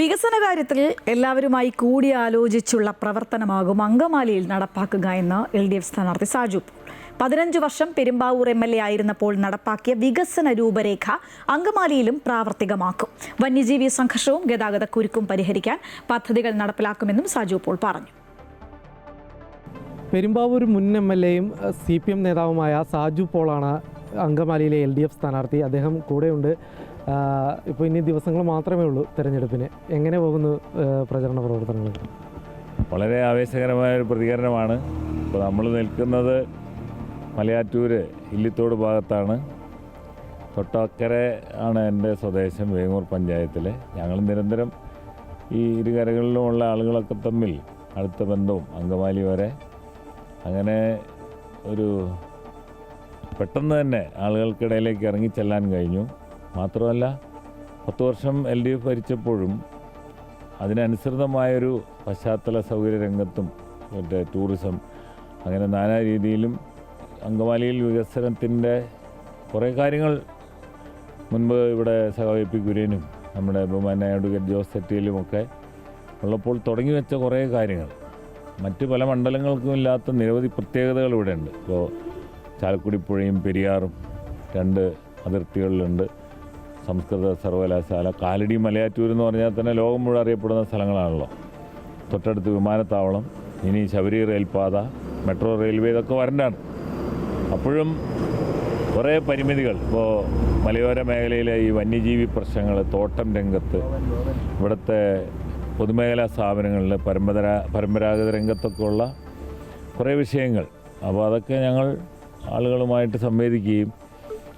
വികസന കാര്യത്തിൽ എല്ലാവരുമായി കൂടിയാലോചിച്ചുള്ള പ്രവർത്തനമാകും അങ്കമാലിയിൽ നടപ്പാക്കുക എന്ന് LDF സ്ഥാനാർത്ഥി സാജു പോൾ. 15 വർഷം പെരുമ്പാവൂർ MLA ആയിരുന്നപ്പോൾ നടപ്പാക്കിയ വികസന രൂപരേഖ അങ്കമാലിയിലും പ്രാവർത്തികമാക്കും. വന്യജീവി സംഘർഷവും ഗതാഗതക്കുരുക്കും പരിഹരിക്കാൻ പദ്ധതികൾ നടപ്പിലാക്കുമെന്നും സാജു പോൾ പറഞ്ഞു. പെരുമ്പാവൂർ മുൻ MLAയും CPM നേതാവുമായ സാജു പോളാണ് അങ്കമാലിയിലെ LDF സ്ഥാനാർത്ഥി. അദ്ദേഹം കൂടെയുണ്ട്. ഇപ്പോൾ ഇനി ദിവസങ്ങൾ മാത്രമേ ഉള്ളൂ തെരഞ്ഞെടുപ്പിന്. എങ്ങനെ പോകുന്നു പ്രചരണ പ്രവർത്തനങ്ങൾ? വളരെ ആവേശകരമായൊരു പ്രതികരണമാണ്. ഇപ്പോൾ നമ്മൾ നിൽക്കുന്നത് മലയാറ്റൂർ ഇല്ലിത്തോട് ഭാഗത്താണ്. തൊട്ടക്കര ആണ് എൻ്റെ സ്വദേശം, വേങ്ങൂർ പഞ്ചായത്തിൽ. ഞങ്ങൾ നിരന്തരം ഈ ഇരുകരകളിലുമുള്ള ആളുകളൊക്കെ തമ്മിൽ അടുത്ത ബന്ധവും അങ്കമാലി വരെ. അങ്ങനെ ഒരു പെട്ടെന്ന് തന്നെ ആളുകൾക്കിടയിലേക്ക് ഇറങ്ങിച്ചെല്ലാൻ കഴിഞ്ഞു. മാത്രമല്ല 10 വർഷം LDF ഭരിച്ചപ്പോഴും അതിനനുസൃതമായൊരു പശ്ചാത്തല സൗകര്യ രംഗത്തും മറ്റേ ടൂറിസം അങ്ങനെ നാനാ രീതിയിലും അങ്കമാലിയിൽ വികസനത്തിൻ്റെ കുറേ കാര്യങ്ങൾ മുൻപ് ഇവിടെ സഹ കുര്യനും നമ്മുടെ ബഹുമാനായ അഡ്വക്കേറ്റ് ജോസ് തെറ്റിയിലുമൊക്കെ ഉള്ളപ്പോൾ തുടങ്ങി വെച്ച കുറേ കാര്യങ്ങൾ മറ്റ് പല മണ്ഡലങ്ങൾക്കും ഇല്ലാത്ത നിരവധി പ്രത്യേകതകൾ ഇവിടെ ഉണ്ട്. ഇപ്പോൾ ചാലക്കുടി പുഴയും പെരിയാറും 2 അതിർത്തികളിലുണ്ട്. സംസ്കൃത സർവകലാശാല, കാലടി, മലയാറ്റൂർ എന്ന് പറഞ്ഞാൽ തന്നെ ലോകം മുഴുവൻ അറിയപ്പെടുന്ന സ്ഥലങ്ങളാണല്ലോ. തൊട്ടടുത്ത് വിമാനത്താവളം, ഇനി ശബരി റെയിൽപാത, മെട്രോ റെയിൽവേ, ഇതൊക്കെ വരണ്ടാണ്. അപ്പോഴും കുറേ പരിമിതികൾ. ഇപ്പോൾ മലയോര മേഖലയിലെ ഈ വന്യജീവി പ്രശ്നങ്ങൾ, തോട്ടം രംഗത്ത്, ഇവിടുത്തെ പൊതുമേഖലാ സ്ഥാപനങ്ങളിൽ പരമ്പരാഗത രംഗത്തൊക്കെ ഉള്ള കുറേ വിഷയങ്ങൾ. അപ്പോൾ അതൊക്കെ ഞങ്ങൾ ആളുകളുമായിട്ട് സംവേദിക്കുകയും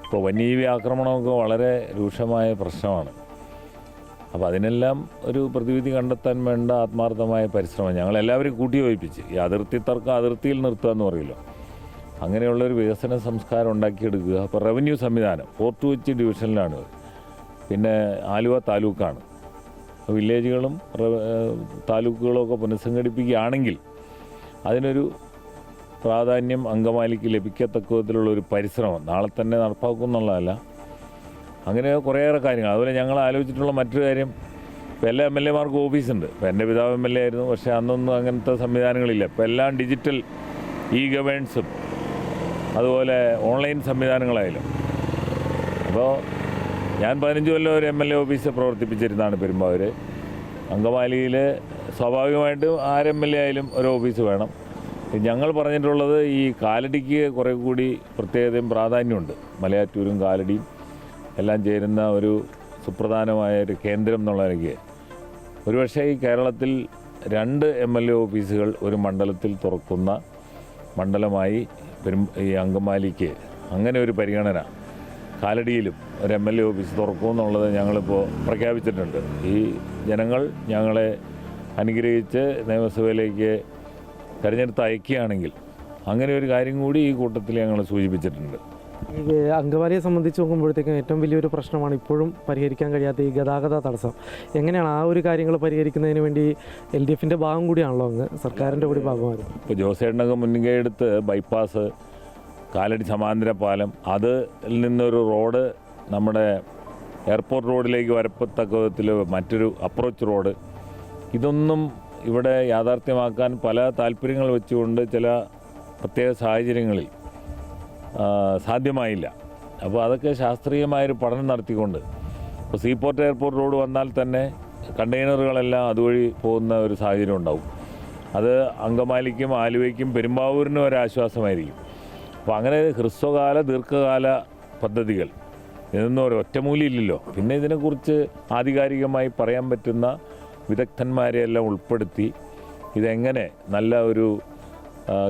ഇപ്പോൾ വന്യജീവി ആക്രമണമൊക്കെ വളരെ രൂക്ഷമായ പ്രശ്നമാണ്. അപ്പോൾ അതിനെല്ലാം ഒരു പ്രതിവിധി കണ്ടെത്താൻ വേണ്ട ആത്മാർത്ഥമായ പരിശ്രമം ഞങ്ങളെല്ലാവരും കൂട്ടിയോജിപ്പിച്ച് ഈ അതിർത്തി തർക്കം അതിർത്തിയിൽ നിർത്തുക എന്ന് പറയുമല്ലോ, അങ്ങനെയുള്ളൊരു വികസന സംസ്കാരം ഉണ്ടാക്കിയെടുക്കുക. അപ്പോൾ റവന്യൂ സംവിധാനം ഫോർട്ട് കൊച്ചി ഡിവിഷനിലാണ്. പിന്നെ ആലുവ താലൂക്കാണ്. വില്ലേജുകളും താലൂക്കുകളും ഒക്കെ പുനഃസംഘടിപ്പിക്കുകയാണെങ്കിൽ അതിനൊരു പ്രാധാന്യം അങ്കമാലിക്ക് ലഭിക്കത്തക്ക വിധത്തിലുള്ളൊരു പരിശ്രമം നാളെ തന്നെ നടപ്പാക്കും എന്നുള്ളതല്ല. അങ്ങനെ കുറേയേറെ കാര്യങ്ങൾ. അതുപോലെ ഞങ്ങൾ ആലോചിച്ചിട്ടുള്ള മറ്റൊരു കാര്യം, ഇപ്പോൾ എല്ലാ MLA മാർക്കും ഓഫീസുണ്ട്. ഇപ്പോൾ എൻ്റെ പിതാവ് MLA ആയിരുന്നു, പക്ഷേ അന്നൊന്നും അങ്ങനത്തെ സംവിധാനങ്ങളില്ല. ഇപ്പോൾ എല്ലാം ഡിജിറ്റൽ ഗവേൺസും അതുപോലെ ഓൺലൈൻ സംവിധാനങ്ങളായാലും. അപ്പോൾ ഞാൻ 15 കൊല്ലം ഒരു MLA ഓഫീസ് പ്രവർത്തിപ്പിച്ചിരുന്നതാണ് പെരുമ്പാവൂർ. അങ്കമാലിയിൽ സ്വാഭാവികമായിട്ടും ആര് MLA ആയാലും ഒരു ഓഫീസ് വേണം. ഞങ്ങൾ പറഞ്ഞിട്ടുള്ളത് ഈ കാലടിക്ക് കുറേ കൂടി പ്രത്യേകതയും പ്രാധാന്യമുണ്ട്. മലയാറ്റൂരും കാലടിയും എല്ലാം ചേരുന്ന ഒരു സുപ്രധാനമായ ഒരു കേന്ദ്രം എന്നുള്ള നിലയ്ക്ക് ഒരുപക്ഷേ ഈ കേരളത്തിൽ 2 MLA ഓഫീസുകൾ ഒരു മണ്ഡലത്തിൽ തുറക്കുന്ന മണ്ഡലമായി ഈ അങ്കമാലിക്ക് അങ്ങനെ ഒരു പരിഗണന കാലടിയിലും ഒരു MLA ഓഫീസ് തുറക്കുമെന്നുള്ളത് ഞങ്ങളിപ്പോൾ പ്രഖ്യാപിച്ചിട്ടുണ്ട്. ഈ ജനങ്ങൾ ഞങ്ങളെ അനുഗ്രഹിച്ച് നിയമസഭയിലേക്ക് തെരഞ്ഞെടുത്ത് അയക്കുകയാണെങ്കിൽ അങ്ങനെ ഒരു കാര്യം കൂടി ഈ കൂട്ടത്തിൽ ഞങ്ങൾ സൂചിപ്പിച്ചിട്ടുണ്ട്. ഈ അങ്കമാലിയെ സംബന്ധിച്ച് നോക്കുമ്പോഴത്തേക്കും ഏറ്റവും വലിയൊരു പ്രശ്നമാണ് ഇപ്പോഴും പരിഹരിക്കാൻ കഴിയാത്ത ഈ ഗതാഗത തടസ്സം. എങ്ങനെയാണ് ആ ഒരു കാര്യങ്ങൾ പരിഹരിക്കുന്നതിന് വേണ്ടി LDFൻ്റെ ഭാഗം കൂടിയാണല്ലോ അങ്ങ്, സർക്കാരിൻ്റെ കൂടി ഭാഗമായിരുന്നു. ഇപ്പോൾ ജോസേട്ടനൊക്കെ മുൻകൈ എടുത്ത് ബൈപ്പാസ്, കാലടി സമാന്തര പാലം, അതിൽ നിന്നൊരു റോഡ് നമ്മുടെ എയർപോർട്ട് റോഡിലേക്ക് വരത്തക്ക വിധത്തിൽ മറ്റൊരു അപ്രോച്ച് റോഡ്, ഇതൊന്നും ഇവിടെ യാഥാർത്ഥ്യമാക്കാൻ പല താല്പര്യങ്ങൾ വെച്ചുകൊണ്ട് ചില പ്രത്യേക സാഹചര്യങ്ങളിൽ സാധ്യമായില്ല. അപ്പോൾ അതൊക്കെ ശാസ്ത്രീയമായൊരു പഠനം നടത്തിക്കൊണ്ട് ഇപ്പോൾ സീപോർട്ട് എയർപോർട്ട് റോഡ് വന്നാൽ തന്നെ കണ്ടെയ്നറുകളെല്ലാം അതുവഴി പോകുന്ന ഒരു സാഹചര്യം ഉണ്ടാവും. അത് അങ്കമാലിക്കും ആലുവയ്ക്കും പെരുമ്പാവൂരിനും ഒരാശ്വാസമായിരിക്കും. അപ്പോൾ അങ്ങനെ ഹ്രസ്വകാല ദീർഘകാല പദ്ധതികൾ ഇതൊന്നും ഒരു ഒറ്റമൂലിയില്ലല്ലോ. പിന്നെ ഇതിനെക്കുറിച്ച് ആധികാരികമായി പറയാൻ പറ്റുന്ന വിദഗ്ധന്മാരെയെല്ലാം ഉൾപ്പെടുത്തി ഇതെങ്ങനെ നല്ല ഒരു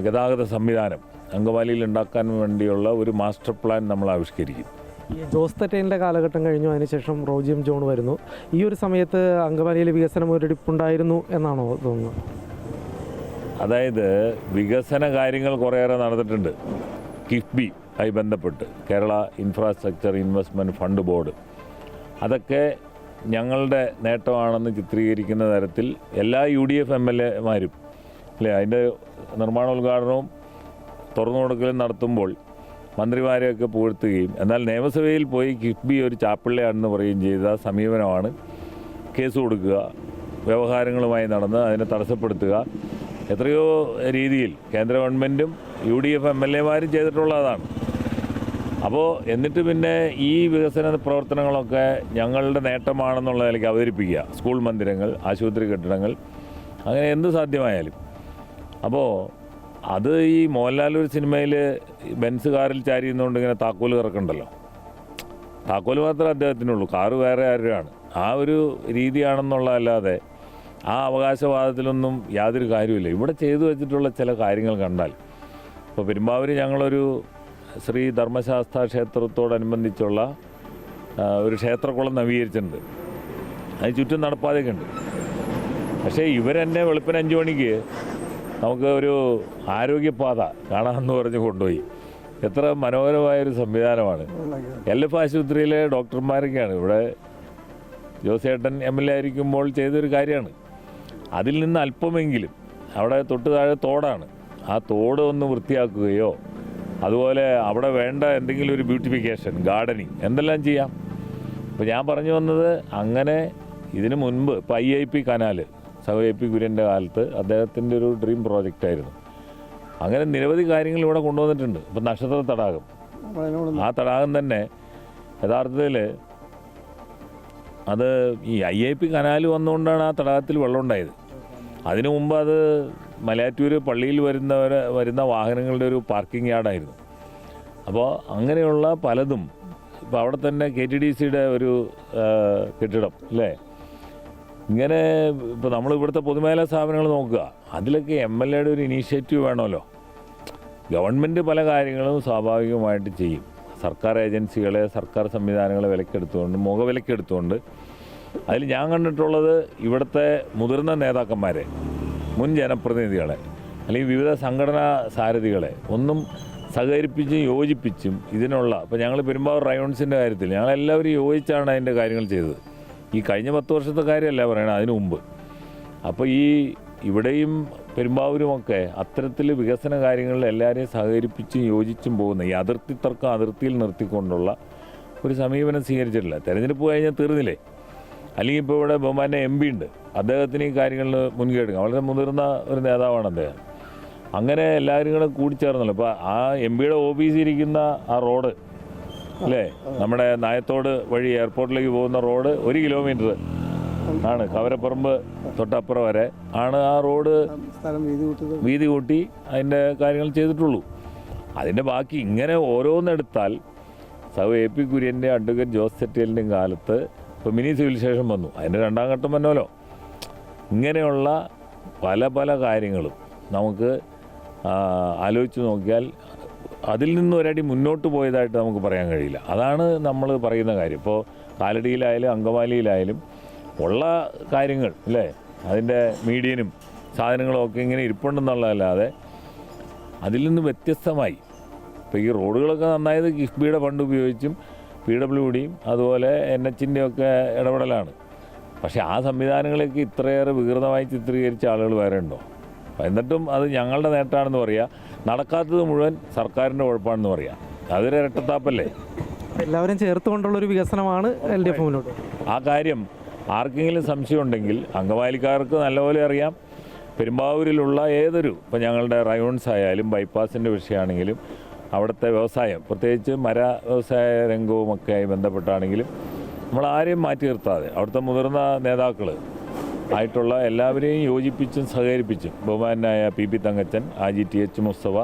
ഗതാഗത സംവിധാനം അങ്കമാലിയിൽ ഉണ്ടാക്കാൻ വേണ്ടിയുള്ള ഒരു മാസ്റ്റർ പ്ലാൻ നമ്മൾ ആവിഷ്കരിക്കും. ഈ ജോസ് തെറ്റേൻ്റെ കാലഘട്ടം കഴിഞ്ഞു, അതിനുശേഷം റോജി ജോൺ വരുന്നു. ഈ ഒരു സമയത്ത് അങ്കമാലിയിൽ വികസനം ഒരിടിപ്പുണ്ടായിരുന്നു എന്നാണോ തോന്നുന്നത്? അതായത് വികസന കാര്യങ്ങൾ കുറേയേറെ നടന്നിട്ടുണ്ട്. കിഫ്ബി ആയി ബന്ധപ്പെട്ട് Kerala infrastructure investment fund board, അതൊക്കെ ഞങ്ങളുടെ നേട്ടമാണെന്ന് ചിത്രീകരിക്കുന്ന തരത്തിൽ എല്ലാ UDF MLA മാരും അല്ലേ അതിൻ്റെ നിർമ്മാണോദ്ഘാടനവും തുറന്നു കൊടുക്കലും നടത്തുമ്പോൾ മന്ത്രിമാരെയൊക്കെ പുകഴ്ത്തുകയും എന്നാൽ നിയമസഭയിൽ പോയി കിഫ്ബി ഒരു ചാപ്പിള്ളയാണെന്ന് പറയുകയും ചെയ്ത സമീപനമാണ് കേസ് കൊടുക്കുക, വ്യവഹാരങ്ങളുമായി നടന്ന് അതിനെ തടസ്സപ്പെടുത്തുക, എത്രയോ രീതിയിൽ കേന്ദ്ര ഗവൺമെൻറ്റും UDF MLA-മാരും ചെയ്തിട്ടുള്ളതാണ്. അപ്പോൾ എന്നിട്ട് പിന്നെ ഈ വികസന പ്രവർത്തനങ്ങളൊക്കെ ഞങ്ങളുടെ നേട്ടമാണെന്നുള്ള നിലയ്ക്ക് അവതരിപ്പിക്കുക. സ്കൂൾ മന്ദിരങ്ങൾ, ആശുപത്രി കെട്ടിടങ്ങൾ, അങ്ങനെ എന്ത് സാധ്യമായാലും. അപ്പോൾ അത് ഈ മോഹൻലാൽ ഒരു സിനിമയിൽ ബെൻസ് കാറിൽ ചാരിയുന്നതുകൊണ്ട് ഇങ്ങനെ താക്കോൽ ഇറക്കണ്ടല്ലോ. താക്കോൽ മാത്രമേ അദ്ദേഹത്തിനുള്ളൂ, കാറ് വേറെ ആരുടെയാണ്. ആ ഒരു രീതിയാണെന്നുള്ളതല്ലാതെ ആ അവകാശവാദത്തിലൊന്നും യാതൊരു കാര്യമില്ല. ഇവിടെ ചെയ്തു വെച്ചിട്ടുള്ള ചില കാര്യങ്ങൾ കണ്ടാൽ, ഇപ്പോൾ പെരുമ്പാവൂർ ഞങ്ങളൊരു ശ്രീ ധർമ്മശാസ്ത്ര ക്ഷേത്രത്തോടനുബന്ധിച്ചുള്ള ഒരു ക്ഷേത്രക്കുളം നവീകരിച്ചിട്ടുണ്ട്. അതിന് ചുറ്റും നടപ്പാതെയൊക്കെ ഉണ്ട്. പക്ഷേ ഇവരെന്നെ വെളുപ്പിന് 5 മണിക്ക് നമുക്ക് ഒരു ആരോഗ്യപാത കാണാമെന്ന് പറഞ്ഞ് കൊണ്ടുപോയി. എത്ര മനോഹരമായൊരു സംവിധാനമാണ്. LF ആശുപത്രിയിലെ ഡോക്ടർമാരൊക്കെയാണ് ഇവിടെ ജോസേട്ടൻ MLA ആയിരിക്കുമ്പോൾ ചെയ്തൊരു കാര്യമാണ്. അതിൽ നിന്ന് അല്പമെങ്കിലും അവിടെ തൊട്ട് താഴെ തോടാണ്, ആ തോട് ഒന്ന് വൃത്തിയാക്കുകയോ അതുപോലെ അവിടെ വേണ്ട എന്തെങ്കിലും ഒരു ബ്യൂട്ടിഫിക്കേഷൻ, ഗാർഡനിങ് എന്തെല്ലാം ചെയ്യാം. അപ്പോൾ ഞാൻ പറഞ്ഞു വന്നത്, അങ്ങനെ ഇതിനു മുൻപ് ഇപ്പോൾ IIP കനാൽ സഹ കുര്യൻ്റെ കാലത്ത് അദ്ദേഹത്തിൻ്റെ ഒരു ഡ്രീം പ്രോജക്റ്റായിരുന്നു. അങ്ങനെ നിരവധി കാര്യങ്ങൾ ഇവിടെ കൊണ്ടുവന്നിട്ടുണ്ട്. ഇപ്പം നക്ഷത്ര തടാകം, ആ തടാകം തന്നെ യഥാർത്ഥത്തിൽ അത് ഈ IIP കനാൽ വന്നുകൊണ്ടാണ് ആ തടാകത്തിൽ വെള്ളമുണ്ടായത്. അതിനു മുമ്പ് അത് മലയാറ്റൂർ പള്ളിയിൽ വരുന്ന വാഹനങ്ങളുടെ ഒരു പാർക്കിംഗ് യാർഡായിരുന്നു. അപ്പോൾ അങ്ങനെയുള്ള പലതും ഇപ്പോൾ അവിടെ തന്നെ KTDCയുടെ ഒരു കെട്ടിടം അല്ലേ, ഇങ്ങനെ ഇപ്പോൾ നമ്മൾ ഇവിടുത്തെ പൊതുമേഖലാ സ്ഥാപനങ്ങൾ നോക്കുക, അതിലൊക്കെ MLA-യുടെ ഒരു ഇനീഷ്യേറ്റീവ് വേണമല്ലോ. ഗവൺമെൻറ് പല കാര്യങ്ങളും സ്വാഭാവികമായിട്ട് ചെയ്യും. സർക്കാർ ഏജൻസികളെ, സർക്കാർ സംവിധാനങ്ങളെ വിലക്കെടുത്തുകൊണ്ട്, മുഖവിലക്കെടുത്തുകൊണ്ട്. അതിൽ ഞാൻ കണ്ടിട്ടുള്ളത് ഇവിടുത്തെ മുതിർന്ന നേതാക്കന്മാരെ, മുൻ ജനപ്രതിനിധികളെ, അല്ലെങ്കിൽ വിവിധ സംഘടനാ സാരഥികളെ ഒന്നും സഹകരിപ്പിച്ചും യോജിപ്പിച്ചും ഇതിനുള്ള, ഇപ്പോൾ ഞങ്ങൾ പെരുമ്പാവൂർ റയോൺസിൻ്റെ കാര്യത്തിൽ ഞങ്ങളെല്ലാവരും യോജിച്ചാണ് അതിൻ്റെ കാര്യങ്ങൾ ചെയ്തത്. ഈ കഴിഞ്ഞ 10 വർഷത്തെ കാര്യമല്ല പറയണത്, അതിനു മുമ്പ്. അപ്പോൾ ഈ ഇവിടെയും പെരുമ്പാവൂരുമൊക്കെ അത്തരത്തിൽ വികസന കാര്യങ്ങളിൽ എല്ലാവരെയും സഹകരിപ്പിച്ചും യോജിച്ചും പോകുന്ന, ഈ അതിർത്തി തർക്കം അതിർത്തിയിൽ നിർത്തിക്കൊണ്ടുള്ള ഒരു സമീപനം സ്വീകരിച്ചിട്ടില്ല. തെരഞ്ഞെടുപ്പ് കഴിഞ്ഞാൽ തീർന്നില്ലേ. അല്ലെങ്കിൽ ഇപ്പോൾ ഇവിടെ ബഹുമാന്യ MP ഉണ്ട്, അദ്ദേഹത്തിന് ഈ കാര്യങ്ങളിൽ മുൻകൈ എടുക്കാം. വളരെ മുതിർന്ന ഒരു നേതാവാണ് അദ്ദേഹം. അങ്ങനെ എല്ലാവരും കൂടെ കൂടിച്ചേർന്നല്ലോ. ഇപ്പോൾ ആ MP-യുടെ ഓഫീസിൽ ഇരിക്കുന്ന ആ റോഡ് അല്ലേ, നമ്മുടെ നായത്തോട് വഴി എയർപോർട്ടിലേക്ക് പോകുന്ന റോഡ് 1 കിലോമീറ്റർ ആണ്, കവരപ്പറമ്പ് തൊട്ടപ്പുറം വരെ ആണ് ആ റോഡ് വീതി കൂട്ടി അതിൻ്റെ കാര്യങ്ങൾ ചെയ്തിട്ടുള്ളൂ. അതിൻ്റെ ബാക്കി ഇങ്ങനെ ഓരോന്നെടുത്താൽ സഹ AP കുര്യൻ്റെ, അഡ്വക്കേറ്റ് ജോസ് ചെട്ടിയലിൻ്റെയും കാലത്ത് ഇപ്പോൾ മിനി സിവിൽ സ്റ്റേഷൻ വന്നു, അതിൻ്റെ 2ാം ഘട്ടം വന്നല്ലോ. ഇങ്ങനെയുള്ള പല പല കാര്യങ്ങളും നമുക്ക് ആലോചിച്ച് നോക്കിയാൽ അതിൽ നിന്ന് ഒരടി മുന്നോട്ട് പോയതായിട്ട് നമുക്ക് പറയാൻ കഴിയില്ല. അതാണ് നമ്മൾ പറയുന്ന കാര്യം. ഇപ്പോൾ കാലടിയിലായാലും അങ്കമാലിയിലായാലും ഉള്ള കാര്യങ്ങൾ അല്ലേ, അതിൻ്റെ മീഡിയനും സാധനങ്ങളും ഒക്കെ ഇങ്ങനെ ഇരിപ്പുണ്ടെന്നുള്ളതല്ലാതെ അതിൽ നിന്ന് വ്യത്യസ്തമായി ഇപ്പോൾ ഈ റോഡുകളൊക്കെ നന്നായത് കിഫ്ബിയുടെ ഫണ്ട് ഉപയോഗിച്ചും PWDയും അതുപോലെ NHൻ്റെ ഒക്കെ ഇടപെടലാണ്. പക്ഷേ ആ സംവിധാനങ്ങളൊക്കെ ഇത്രയേറെ വികൃതമായി ചിത്രീകരിച്ച ആളുകൾ വേറെ ഉണ്ടോ? എന്നിട്ടും അത് ഞങ്ങളുടെ നേട്ടമാണെന്ന് പറയുക, നടക്കാത്തത് മുഴുവൻ സർക്കാരിൻ്റെ കുഴപ്പമാണെന്ന് പറയുക. അതൊരു ഇരട്ടത്താപ്പല്ലേ. എല്ലാവരും ചേർത്തുകൊണ്ടുള്ളൊരു വികസനമാണ് LDF മുന്നോട്ട്. ആ കാര്യം ആർക്കെങ്കിലും സംശയമുണ്ടെങ്കിൽ അങ്കമാലിക്കാർക്ക് നല്ലപോലെ അറിയാം. പെരുമ്പാവൂരിലുള്ള ഏതൊരു, ഇപ്പോൾ ഞങ്ങളുടെ റയോൺസ് ആയാലും ബൈപ്പാസിൻ്റെ വിഷയമാണെങ്കിലും അവിടുത്തെ വ്യവസായം, പ്രത്യേകിച്ച് മര വ്യവസായ രംഗവുമൊക്കെയായി ബന്ധപ്പെട്ടാണെങ്കിലും നമ്മൾ ആരെയും മാറ്റി നിർത്താതെ അവിടുത്തെ മുതിർന്ന നേതാക്കൾ ആയിട്ടുള്ള എല്ലാവരെയും യോജിപ്പിച്ചും സഹകരിപ്പിച്ചും, ബഹുമാനായ PP തങ്കച്ചൻ, AGTH മുസ്തഫ,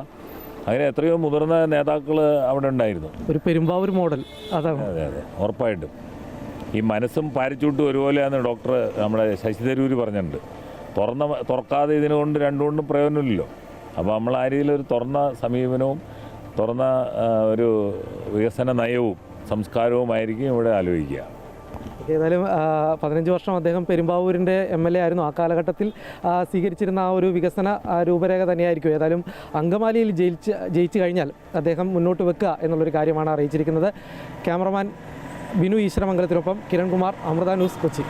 അങ്ങനെ എത്രയോ മുതിർന്ന നേതാക്കൾ അവിടെ ഉണ്ടായിരുന്നു. ഒരു പെരുമ്പാവൂർ മോഡൽ അതാണ്. അതെ അതെ, ഉറപ്പായിട്ടും. ഈ മനസ്സും പാരച്ചൂട്ടും ഒരുപോലെയാണെന്ന് ഡോക്ടർ നമ്മുടെ ശശി തരൂർ പറഞ്ഞിട്ടുണ്ട്. തുറക്കാതെ ഇതിനുകൊണ്ട് രണ്ടുകൊണ്ടും പ്രയോജനമില്ലല്ലോ. അപ്പോൾ നമ്മൾ ആ രീതിയിൽ ഒരു തുറന്ന സമീപനവും തുറന്ന ഒരു വികസന നയവും സംസ്കാരവുമായിരിക്കും ഇവിടെ ആലോചിക്കുക. ഏതായാലും 15 വർഷം അദ്ദേഹം പെരുമ്പാവൂരിൻ്റെ MLA ആയിരുന്നു. ആ കാലഘട്ടത്തിൽ സ്വീകരിച്ചിരുന്ന ആ ഒരു വികസന രൂപരേഖ തന്നെയായിരിക്കും ഏതായാലും അങ്കമാലിയിൽ ജയിച്ചു കഴിഞ്ഞാൽ അദ്ദേഹം മുന്നോട്ട് വെക്കുക എന്നുള്ളൊരു കാര്യമാണ് അറിയിച്ചിരിക്കുന്നത്. ക്യാമറമാൻ ബിനു ഈശ്വരമംഗലത്തിനൊപ്പം കിരൺകുമാർ, അമൃത ന്യൂസ്, കൊച്ചി.